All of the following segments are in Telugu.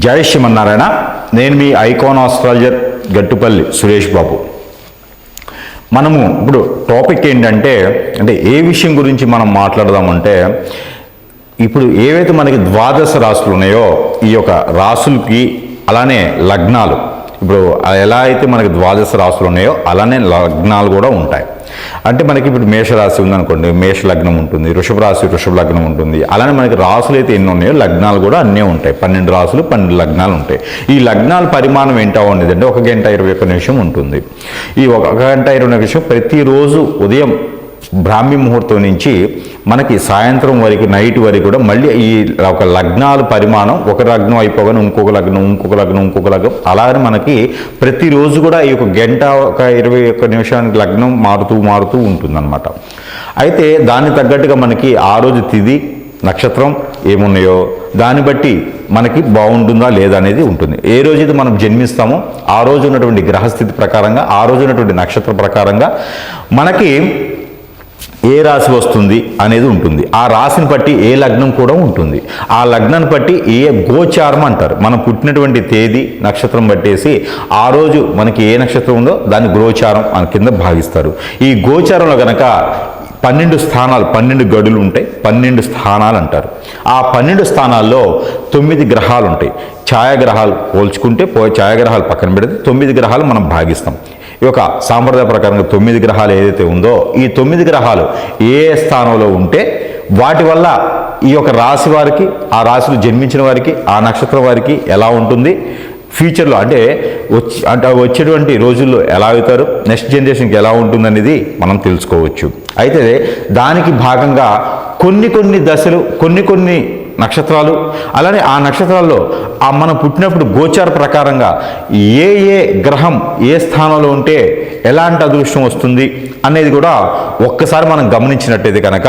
జై శ్రీమన్నారాయణ. నేను మీ ఐకాన్ ఆస్ట్రాలజర్ గట్టుపల్లి సురేష్ బాబు. మనము ఇప్పుడు టాపిక్ ఏంటంటే ఏ విషయం గురించి మనం మాట్లాడదామంటే, ఇప్పుడు ఏవైతే మనకి ద్వాదశ రాశులు ఉన్నాయో ఈ యొక్క రాశులకి అలానే లగ్నాలు, ఇప్పుడు ఎలా అయితే మనకి ద్వాదశ రాశులు ఉన్నాయో అలానే లగ్నాలు కూడా ఉంటాయి. అంటే మనకి ఇప్పుడు మేషరాశి ఉందనుకోండి, మేష లగ్నం ఉంటుంది, వృషభ రాశి వృషభ లగ్నం ఉంటుంది. అలానే మనకి రాశులు అయితే ఎన్ని ఉన్నాయో లగ్నాలు కూడా అన్నీ ఉంటాయి. 12 రాశులు 12 లగ్నాలు ఉంటాయి. ఈ లగ్నాల పరిమాణం ఏంటో ఉండేది అంటే 1 గంట 21 నిమిషం ఉంటుంది. ఈ 1 గంట 20 నిమిషం ప్రతిరోజు ఉదయం బ్రాహ్మీ ముహూర్తం నుంచి మనకి సాయంత్రం వరకు నైట్ వరకు కూడా మళ్ళీ ఈ ఒక లగ్నాల పరిమాణం, ఒక లగ్నం అయిపోగానే ఇంకొక లగ్నం ఇంకొక లగ్నం ఇంకొక లగ్నం అలాగే మనకి ప్రతిరోజు కూడా ఈ 1 గంట 21 నిమిషానికి లగ్నం మారుతూ ఉంటుందన్నమాట. అయితే దానికి తగ్గట్టుగా మనకి ఆ రోజు తిథి నక్షత్రం ఏమున్నాయో దాన్ని బట్టి మనకి బాగుంటుందా లేదా అనేది ఉంటుంది. ఏ రోజైతే మనం జన్మిస్తామో ఆ రోజు ఉన్నటువంటి గ్రహస్థితి ప్రకారంగా, ఆ రోజు ఉన్నటువంటి నక్షత్ర ప్రకారంగా మనకి ఏ రాశి వస్తుంది అనేది ఉంటుంది. ఆ రాశిని బట్టి ఏ లగ్నం కూడా ఉంటుంది. ఆ లగ్నాన్ని బట్టి ఏ గోచారం అంటారు. మనం పుట్టినటువంటి తేదీ నక్షత్రం బట్టేసి ఆ రోజు మనకి ఏ నక్షత్రం ఉందో దాన్ని గోచారం అని కింద భావిస్తారు. ఈ గోచారంలో కనుక 12 స్థానాలు, 12 గడులు ఉంటాయి, 12 స్థానాలు అంటారు. ఆ 12 స్థానాల్లో 9 గ్రహాలు ఉంటాయి. ఛాయాగ్రహాలు పోల్చుకుంటే ఛాయాగ్రహాలు పక్కన పెడితే 9 గ్రహాలు మనం భాగిస్తాం. ఈ యొక్క సాంప్రదాయ ప్రకారంగా 9 గ్రహాలు ఏదైతే ఉందో ఈ 9 గ్రహాలు ఏ స్థానంలో ఉంటే వాటి వల్ల ఈ యొక్క రాశి వారికి, ఆ రాశిలో జన్మించిన వారికి, ఆ నక్షత్రం వారికి ఎలా ఉంటుంది, ఫ్యూచర్లో అంటే వచ్చేటువంటి రోజుల్లో ఎలా అవుతారు, నెక్స్ట్ జనరేషన్కి ఎలా ఉంటుందనేది మనం తెలుసుకోవచ్చు. అయితే దానికి భాగంగా కొన్ని దశలు, కొన్ని నక్షత్రాలు, అలానే ఆ నక్షత్రాల్లో మనం పుట్టినప్పుడు గోచార ప్రకారంగా ఏ గ్రహం ఏ స్థానంలో ఉంటే ఎలాంటి అదృష్టం వస్తుంది అనేది కూడా ఒక్కసారి మనం గమనించినట్టయితే కనుక,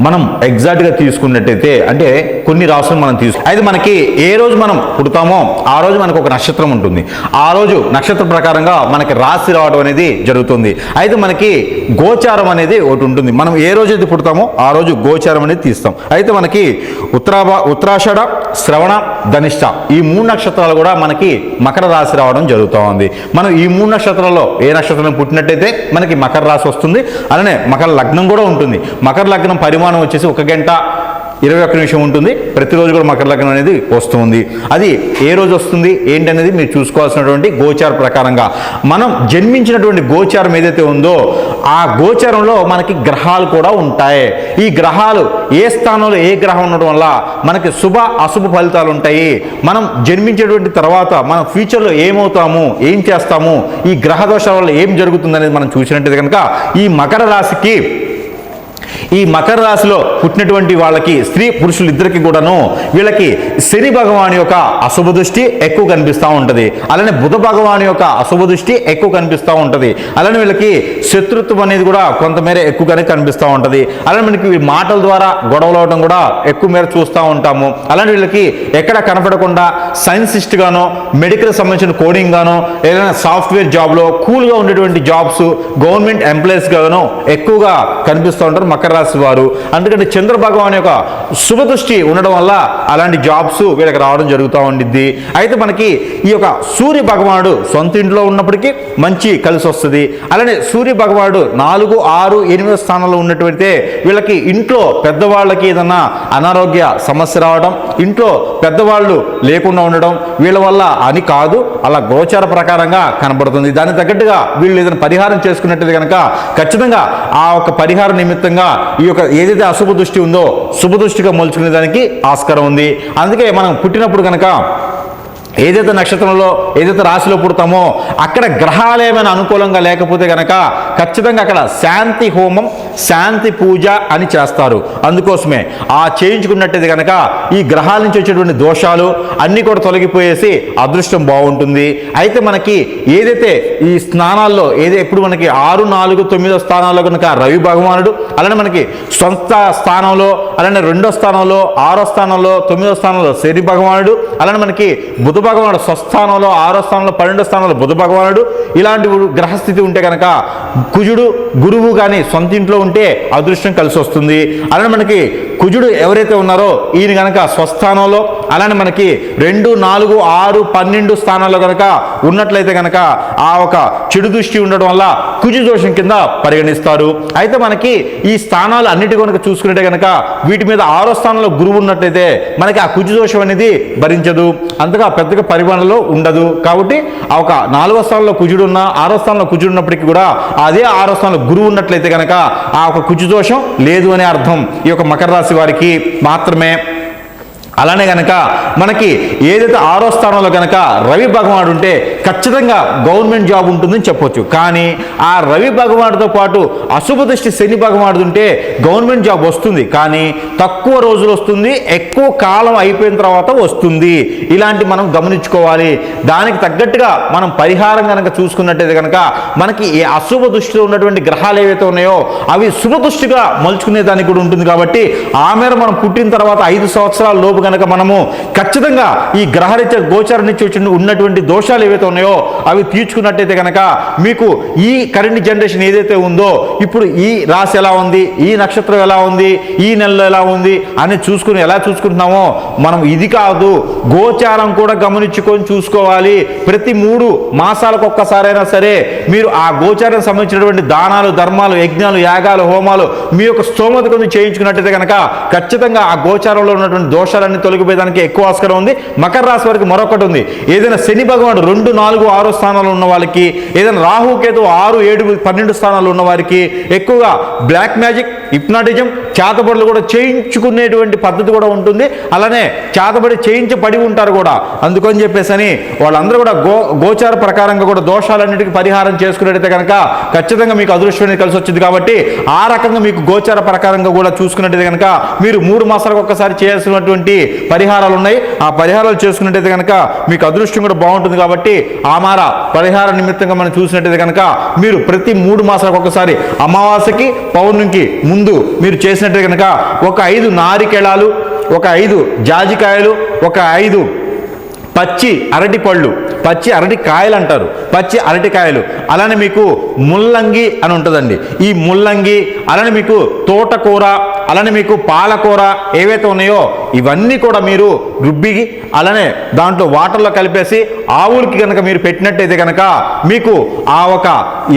మనం ఎగ్జాక్ట్గా తీసుకున్నట్టయితే అంటే కొన్ని రాసులు మనం అయితే మనకి ఏ రోజు మనం పుడతామో ఆ రోజు మనకు ఒక నక్షత్రం ఉంటుంది. ఆ రోజు నక్షత్ర ప్రకారంగా మనకి రాశి రావడం అనేది జరుగుతుంది. అయితే మనకి గోచారం అనేది ఒకటి ఉంటుంది. మనం ఏ రోజు అయితే పుడతామో ఆ రోజు గోచారం అనేది తీస్తాం. అయితే మనకి ఉత్తరాషాఢ, శ్రవణ, ధనిష్ట ఈ 3 నక్షత్రాలు కూడా మనకి మకర రాశి రావడం జరుగుతూ ఉంది. మనం ఈ 3 నక్షత్రాల్లో ఏ నక్షత్రం పుట్టినట్టయితే మనకి మకర రాశి వస్తుంది. అలానే మకర లగ్నం కూడా ఉంటుంది. మకర లగ్నం పరిమాణం వచ్చేసి 1 గంట 21 నిమిషం ఉంటుంది. ప్రతిరోజు కూడా మకర లగ్నం అనేది వస్తుంది. అది ఏ రోజు వస్తుంది ఏంటనేది మీరు చూసుకోవాల్సినటువంటి గోచార ప్రకారంగా మనం జన్మించినటువంటి గోచారం ఏదైతే ఉందో ఆ గోచారంలో మనకి గ్రహాలు కూడా ఉంటాయి. ఈ గ్రహాలు ఏ స్థానంలో ఏ గ్రహం ఉండడం వల్ల మనకి శుభ అశుభ ఫలితాలు ఉంటాయి. మనం జన్మించేటువంటి తర్వాత మనం ఫ్యూచర్లో ఏమవుతాము, ఏం చేస్తాము, ఈ గ్రహ దోషాల వల్ల ఏం జరుగుతుంది అనేది మనం చూసినట్టయితే కనుక ఈ మకర రాశిలో పుట్టినటువంటి వాళ్ళకి, స్త్రీ పురుషులు ఇద్దరికి కూడాను వీళ్ళకి శని భగవాన్ యొక్క అశుభ దృష్టి ఎక్కువ కనిపిస్తూ ఉంటుంది. అలానే బుధ భగవాన్ యొక్క అశుభ దృష్టి ఎక్కువ కనిపిస్తూ ఉంటుంది. అలానే వీళ్ళకి శత్రుత్వం అనేది కూడా కొంతమేర ఎక్కువగానే కనిపిస్తూ ఉంటుంది. అలానే మనకి మాటల ద్వారా గొడవలు అవడం కూడా ఎక్కువ మేర చూస్తూ ఉంటాము. అలానే వీళ్ళకి ఎక్కడ కనపడకుండా సైన్సిస్ట్ గానో, మెడికల్ సంబంధించిన కోడింగ్ గానో, ఏదైనా సాఫ్ట్వేర్ జాబ్లో కూల్గా ఉండేటువంటి జాబ్స్, గవర్నమెంట్ ఎంప్లాయీస్ గానో ఎక్కువగా కనిపిస్తూ ఉంటారు మకర రాశి వారు. అందుకంటే చంద్ర భగవాన్ యొక్క శుభ దృష్టి ఉండడం వల్ల అలాంటి జాబ్స్ వీళ్ళకి రావడం జరుగుతూ ఉండిద్ది. అయితే మనకి ఈ యొక్క సూర్య భగవానుడు సొంత ఇంట్లో ఉన్నప్పటికీ మంచి కలిసి వస్తుంది. అలానే సూర్య భగవానుడు 4, 6, 8 స్థానంలో ఉన్నటువంటి వీళ్ళకి ఇంట్లో పెద్దవాళ్ళకి ఏదన్నా అనారోగ్య సమస్య రావడం, ఇంట్లో పెద్దవాళ్ళు లేకుండా ఉండడం వీళ్ళ వల్ల అని కాదు, అలా గోచార ప్రకారంగా కనబడుతుంది. దానికి తగ్గట్టుగా వీళ్ళు ఏదైనా పరిహారం చేసుకున్నట్టు కనుక ఖచ్చితంగా ఆ ఒక పరిహార నిమిత్తంగా ఈ యొక్క ఏదైతే అశుభ దృష్టి ఉందో శుభ దృష్టిగా మలుచుకునే దానికి ఆస్కారం ఉంది. అందుకే మనం పుట్టినప్పుడు కనుక ఏదైతే నక్షత్రంలో ఏదైతే రాశిలో పుడతామో అక్కడ గ్రహాలు ఏమైనా అనుకూలంగా లేకపోతే కనుక ఖచ్చితంగా అక్కడ శాంతి హోమం, శాంతి పూజ అని చేస్తారు. అందుకోసమే ఆ చేయించుకున్నట్టయితే కనుక ఈ గ్రహాల నుంచి వచ్చేటువంటి దోషాలు అన్నీ కూడా తొలగిపోయేసి అదృష్టం బాగుంటుంది. అయితే మనకి ఏదైతే ఈ స్నానాల్లో ఎప్పుడు మనకి 6, 4, 9 స్థానాల్లో కనుక రవి భగవానుడు, అలానే మనకి సొంత స్థానంలో, అలానే 2వ స్థానంలో, 6వ స్థానంలో, 9వ స్థానంలో శని భగవానుడు, అలానే మనకి బుధ భగవానుడు స్వస్థానంలో 6వ స్థానంలో 12వ స్థానంలో బుధ భగవానుడు ఇలాంటి గ్రహస్థితి ఉంటే కనుక కుజుడు గురువు కానీ సొంత ఇంట్లో ఉంటే అదృష్టం కలిసి వస్తుంది. అలానే మనకి కుజుడు ఎవరైతే ఉన్నారో ఈయన కనుక స్వస్థానంలో అలానే మనకి 2, 4, 6, 12 స్థానాల్లో కనుక ఉన్నట్లయితే కనుక ఆ ఒక చెడు దృష్టి ఉండడం వల్ల కుజు దోషం కింద పరిగణిస్తారు. అయితే మనకి ఈ స్థానాలు అన్నిటి కనుక చూసుకుంటే కనుక వీటి మీద 6వ స్థానంలో గురువు ఉన్నట్లయితే మనకి ఆ కుజు దోషం అనేది భరించదు, అంతగా పెద్దగా పరిమాణంలో ఉండదు. కాబట్టి ఆ ఒక 4వ స్థానంలో కుజుడు ఉన్న 6వ స్థానంలో కుజుడు ఉన్నప్పటికీ కూడా అదే 6వ స్థానంలో గురువు ఉన్నట్లయితే కనుక ఆ ఒక కుజు దోషం లేదు అనే అర్థం ఈ యొక్క మకర రాశి వారికి మాత్రమే. అలానే కనుక మనకి ఏదైతే 6వ స్థానంలో కనుక రవి భగవానుడు ఉంటే ఖచ్చితంగా గవర్నమెంట్ జాబ్ ఉంటుందని చెప్పొచ్చు. కానీ ఆ రవి భగవానుడితో పాటు అశుభ దృష్టి శని భగవానుడు ఉంటే గవర్నమెంట్ జాబ్ వస్తుంది, కానీ తక్కువ రోజులు వస్తుంది, ఎక్కువ కాలం అయిపోయిన తర్వాత వస్తుంది. ఇలాంటి మనం గమనించుకోవాలి. దానికి తగ్గట్టుగా మనం పరిహారం కనుక చూసుకున్నట్టయితే కనుక మనకి ఏ అశుభ దృష్టిలో ఉన్నటువంటి గ్రహాలు ఏవైతే ఉన్నాయో అవి శుభ దృష్టిగా మలుచుకునే దానికి కూడా ఉంటుంది. కాబట్టి ఆ మేర మనం పుట్టిన తర్వాత 5 సంవత్సరాల లోపు కనుక మనము ఖచ్చితంగా ఈ గ్రహరీత్యా గోచార నుంచి వచ్చి ఉన్నటువంటి దోషాలు ఏవైతే ఉన్నాయో అవి తీర్చుకున్నట్టయితే కనుక మీకు ఈ కరెంట్ జనరేషన్ ఏదైతే ఉందో ఇప్పుడు ఈ రాశి ఎలా ఉంది, ఈ నక్షత్రం ఎలా ఉంది, ఈ నెలలో ఎలా ఉంది అని ఎలా చూసుకుంటున్నామో మనం ఇది కాదు గోచారం కూడా గమనించుకొని చూసుకోవాలి. ప్రతి 3 మాసాలకు ఒక్కసారైనా సరే మీరు ఆ గోచారం సంబంధించినటువంటి దానాలు, ధర్మాలు, యజ్ఞాలు, యాగాలు, హోమాలు మీ యొక్క స్తోమత కొంచెం చేయించుకున్నట్టయితే కనుక ఖచ్చితంగా ఆ గోచారంలో ఉన్నటువంటి దోషాలన్నీ తొలగిపోయేదానికి ఎక్కువ ఆస్కారం ఉంది. మకర రాశి వారికి మరొకటి ఉంది. ఏదైనా శని భగవానుడు 2, 4, 6 స్థానాలు ఉన్న వాళ్ళకి, ఏదైనా రాహుకేతు 6, 7, 12 స్థానాలు ఉన్న వారికి ఎక్కువగా బ్లాక్ మ్యాజిక్, హిప్నాటిజం, చేతబడులు కూడా చేయించుకునేటువంటి పద్ధతి కూడా ఉంటుంది. అలానే చేతబడి చేయించబడి ఉంటారు కూడా. అందుకని చెప్పేసి వాళ్ళందరూ కూడా గోచార ప్రకారంగా కూడా దోషాలన్నిటికీ పరిహారం చేసుకున్నట్టయితే కనుక ఖచ్చితంగా మీకు అదృష్టం అనేది కలిసి వచ్చింది. కాబట్టి ఆ రకంగా మీకు గోచార ప్రకారంగా కూడా చూసుకున్నట్టయితే కనుక మీరు 3 మాసాలకు ఒక్కసారి చేయాల్సినటువంటి పరిహారాలు ఉన్నాయి. ఆ పరిహారాలు చేసుకున్నట్టయితే కనుక మీకు అదృష్టం కూడా బాగుంటుంది. కాబట్టి ఆ మార పరిహార నిమిత్తంగా మనం చూసినట్టయితే కనుక మీరు ప్రతి 3 మాసాలకు ఒకసారి అమావాస్యకి పౌర్ణమికి ముందు మీరు చేసినట్టయితే కనుక ఒక 5 నారికేళాలు, ఒక 5 జాజికాయలు, ఒక 5 పచ్చి అరటి పళ్ళు, పచ్చి అరటి కాయలు అంటారు, పచ్చి అరటికాయలు, అలానే మీకు ముల్లంగి అని ఉంటుందండి. ఈ ముల్లంగి, అలానే మీకు తోటకూర, అలానే మీకు పాలకూర ఏవైతే ఉన్నాయో ఇవన్నీ కూడా మీరు రుబ్బి అలానే దాంట్లో వాటర్లో కలిపేసి ఆవులకి కనుక మీరు పెట్టినట్టయితే కనుక మీకు ఆ ఒక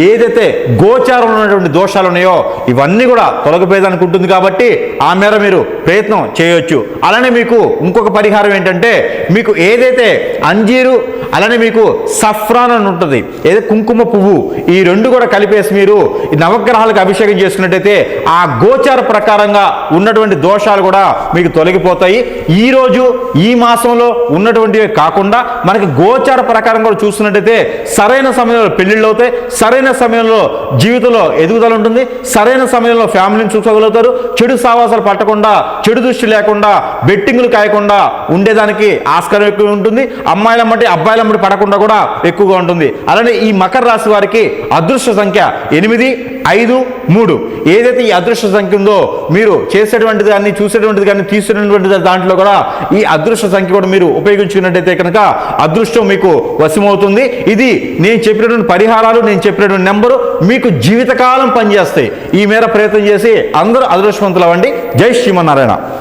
ఏదైతే గోచారంలో ఉన్నటువంటి దోషాలు ఉన్నాయో ఇవన్నీ కూడా తొలగిపోయేదానికి ఉంటుంది. కాబట్టి ఆ మేర మీరు ప్రయత్నం చేయొచ్చు. అలానే మీకు ఇంకొక పరిహారం ఏంటంటే మీకు ఏదైతే అంజీరు అలానే మీకు సఫ్రాన్ అని ఉంటుంది, ఏదో కుంకుమ పువ్వు, ఈ 2 కూడా కలిపేసి మీరు నవగ్రహాలకు అభిషేకం చేసుకున్నట్టయితే ఆ గోచార ప్రకారంగా ఉన్నటువంటి దోషాలు కూడా మీకు తొలగిపోతాయి. ఈ రోజు ఈ మాసంలో ఉన్నటువంటివి కాకుండా మనకి గోచార ప్రకారం కూడా చూస్తున్నట్టయితే సరైన సమయంలో పెళ్లిళ్ళు అవుతాయి, సరైన సమయంలో జీవితంలో ఎదుగుదల ఉంటుంది, సరైన సమయంలో ఫ్యామిలీని చూసుకోగలుగుతారు, చెడు సావాసాలు పట్టకుండా, చెడు దృష్టి లేకుండా, బెట్టింగులు కాయకుండా ఉండేదానికి ఆస్కారం ఎక్కువ ఉంటుంది. అమ్మాయిలమ్మటి అబ్బాయిలమ్మటి పడకుండా కూడా ఎక్కువగా ఉంటుంది. అలానే ఈ మకర రాశి వారికి అదృష్ట సంఖ్య 8, 5, 3. ఏదైతే ఈ అదృష్ట సంఖ్య ఉందో మీరు చేసేటువంటిది కానీ, చూసేటువంటిది కానీ, తీసుకునేటువంటిది దాంట్లో కూడా ఈ అదృష్ట సంఖ్య కూడా మీరు ఉపయోగించుకున్నట్టయితే కనుక అదృష్టం మీకు వశమవుతుంది. ఇది నేను చెప్పినటువంటి పరిహారాలు, నేను చెప్పినటువంటి నెంబరు మీకు జీవితకాలం పనిచేస్తాయి. ఈ మేర ప్రయత్నం చేసి అందరూ అదృష్టవంతులు అవ్వండి. జై శ్రీమన్నారాయణ.